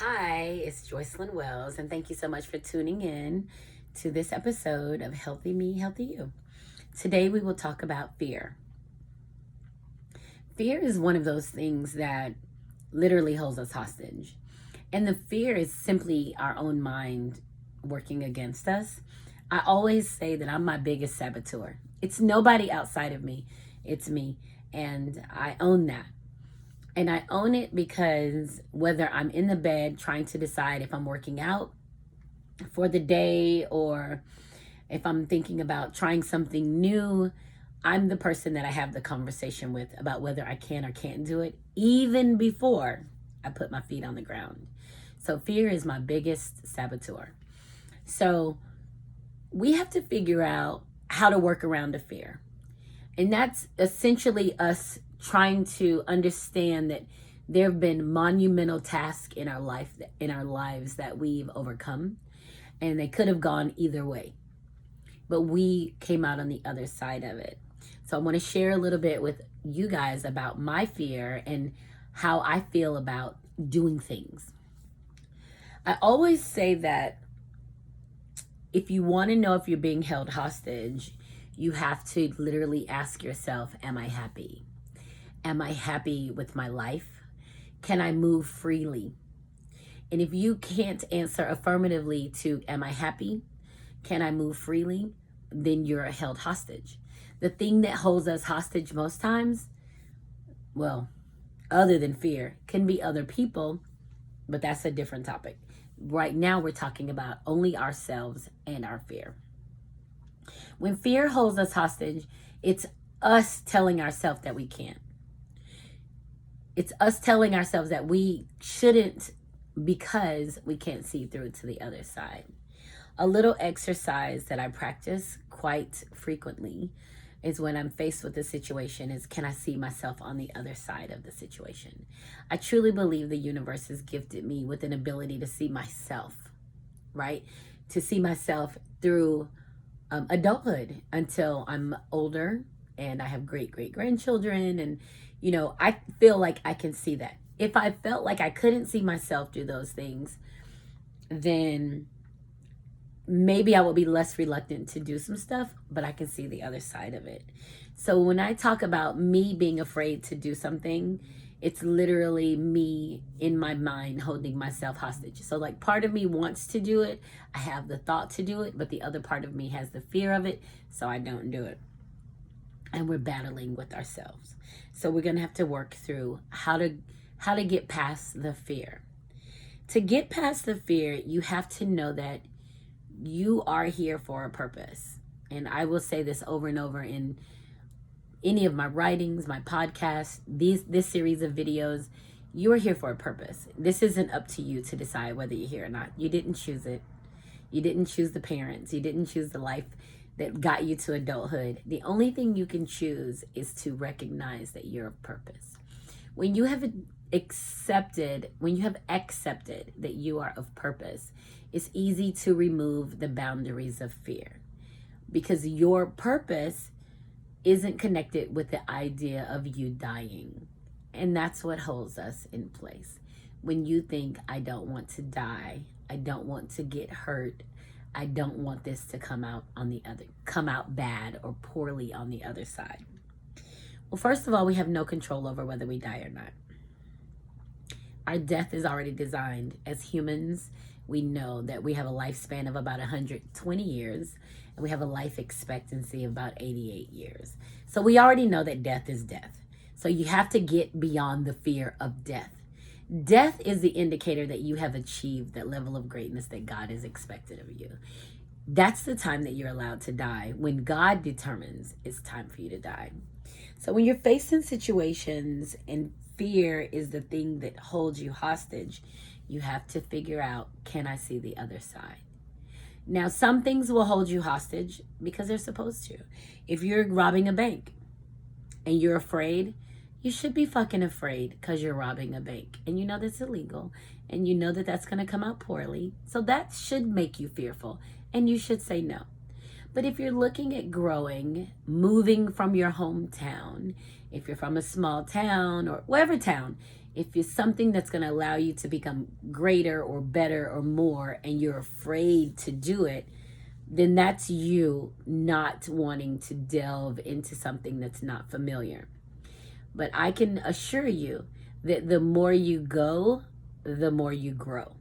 Hi, it's Joycelyn Wells, and thank you so much for tuning in to this episode of Healthy Me, Healthy You. Today we will talk about fear. Fear is one of those things that literally holds us hostage. And the fear is simply our own mind working against us. I always say that I'm my biggest saboteur. It's nobody outside of me, it's me. And I own that. And I own it because whether I'm in the bed trying to decide if I'm working out for the day or if I'm thinking about trying something new, I'm the person that I have the conversation with about whether I can or can't do it, even before I put my feet on the ground. So fear is my biggest saboteur. So we have to figure out how to work around the fear. And that's essentially us trying to understand that there have been monumental tasks in our lives that we've overcome, and they could have gone either way, but we came out on the other side of it. So I want to share a little bit with you guys about my fear and how I feel about doing things. I always say that if you want to know if you're being held hostage, you have to literally ask yourself, am I happy? Am I happy with my life? Can I move freely? And if you can't answer affirmatively to, am I happy? Can I move freely? Then you're held hostage. The thing that holds us hostage most times, well, other than fear, can be other people, but that's a different topic. Right now, we're talking about only ourselves and our fear. When fear holds us hostage, it's us telling ourselves that we can't. It's us telling ourselves that we shouldn't because we can't see through to the other side. A little exercise that I practice quite frequently is when I'm faced with a situation is, can I see myself on the other side of the situation? I truly believe the universe has gifted me with an ability to see myself, right? To see myself through adulthood until I'm older and I have great grandchildren, and I feel like I can see that. If I felt like I couldn't see myself through those things, then maybe I will be less reluctant to do some stuff, but I can see the other side of it. So when I talk about me being afraid to do something, it's literally me in my mind holding myself hostage. So like part of me wants to do it. I have the thought to do it, but the other part of me has the fear of it. So I don't do it. And we're battling with ourselves. So we're going to have to work through how to get past the fear. To get past the fear, you have to know that you are here for a purpose. And I will say this over and over in any of my writings, my podcasts, this series of videos. You are here for a purpose. This isn't up to you to decide whether you're here or not. You didn't choose it. You didn't choose the parents. You didn't choose the life that got you to adulthood. The only thing you can choose is to recognize that you're of purpose. When you have accepted that you are of purpose, it's easy to remove the boundaries of fear, because your purpose isn't connected with the idea of you dying. And that's what holds us in place. When you think, I don't want to die, I don't want to get hurt, I don't want this to come out bad or poorly on the other side. Well, first of all, we have no control over whether we die or not. Our death is already designed. As humans, we know that we have a lifespan of about 120 years, and we have a life expectancy of about 88 years. So we already know that death is death. So you have to get beyond the fear of death. Death is the indicator that you have achieved that level of greatness that God has expected of you. That's the time that you're allowed to die, when God determines it's time for you to die. So when you're facing situations and fear is the thing that holds you hostage, you have to figure out, can I see the other side? Now, some things will hold you hostage because they're supposed to. If you're robbing a bank and you're afraid, you should be fucking afraid because you're robbing a bank. And you know that's illegal. And you know that that's going to come out poorly. So that should make you fearful. And you should say no. But if you're looking at growing, moving from your hometown, if you're from a small town or whatever town, If it's something that's going to allow you to become greater or better or more, and you're afraid to do it, then that's you not wanting to delve into something that's not familiar. But I can assure you that the more you go, the more you grow.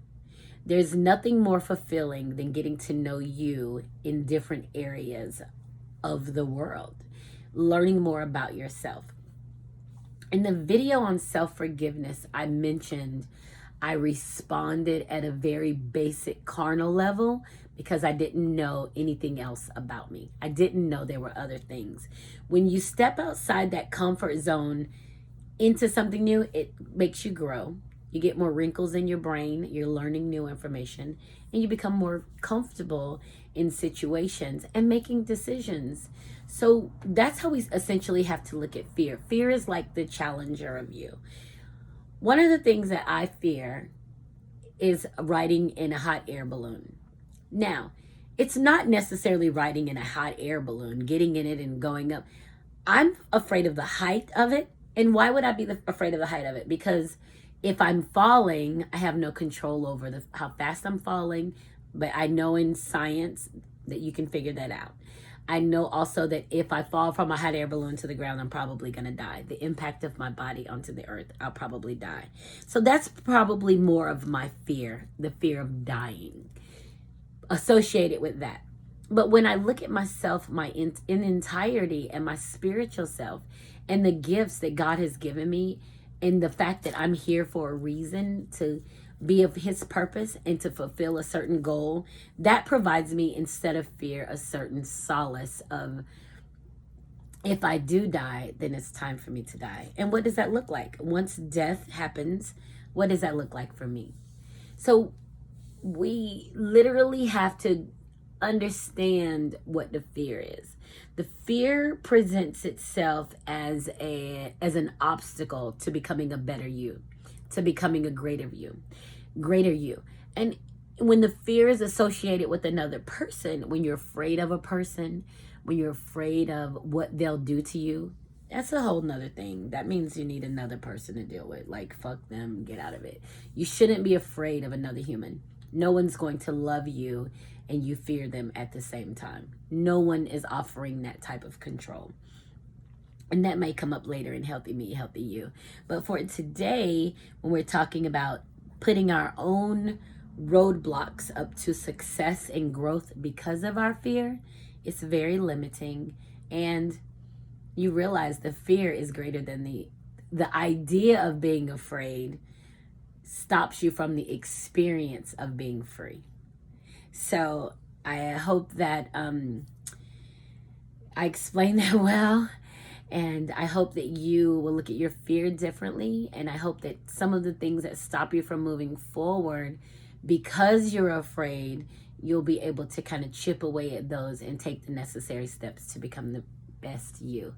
There's nothing more fulfilling than getting to know you in different areas of the world, learning more about yourself. In the video on self-forgiveness, I mentioned I responded at a very basic carnal level because I didn't know anything else about me. I didn't know there were other things. When you step outside that comfort zone into something new, it makes you grow. You get more wrinkles in your brain, you're learning new information, and you become more comfortable in situations and making decisions. So that's how we essentially have to look at fear. Fear is like the challenger of you. One of the things that I fear is riding in a hot air balloon. Now, it's not necessarily riding in a hot air balloon, getting in it and going up. I'm afraid of the height of it. And why would I be afraid of the height of it? Because if I'm falling, I have no control over how fast I'm falling. But I know in science that you can figure that out. I know also that if I fall from a hot air balloon to the ground, I'm probably going to die. The impact of my body onto the earth, I'll probably die. So that's probably more of my fear, the fear of dying, associated with that. But when I look at myself, in entirety, and my spiritual self, and the gifts that God has given me, and the fact that I'm here for a reason, to be of his purpose and to fulfill a certain goal, that provides me, instead of fear, a certain solace of, if I do die, then it's time for me to die. And what does that look like? Once death happens, what does that look like for me? So we literally have to understand what the fear is. The fear presents itself as an obstacle to becoming a better you, to becoming a greater you. And when the fear is associated with another person, when you're afraid of a person, when you're afraid of what they'll do to you, that's a whole nother thing. That means you need another person to deal with. Like, fuck them, get out of it. You shouldn't be afraid of another human. No one's going to love you and you fear them at the same time. No one is offering that type of control. And that may come up later in Healthy Me, Healthy You. But for today, when we're talking about putting our own roadblocks up to success and growth because of our fear, it's very limiting. And you realize the fear is greater than the idea of being afraid stops you from the experience of being free. So I hope that I explained that well. And I hope that you will look at your fear differently. And I hope that some of the things that stop you from moving forward because you're afraid, you'll be able to kind of chip away at those and take the necessary steps to become the best you,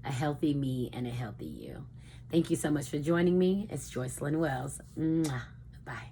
a healthy me and a healthy you. Thank you so much for joining me. It's Joycelyn Wells. Mwah. Bye.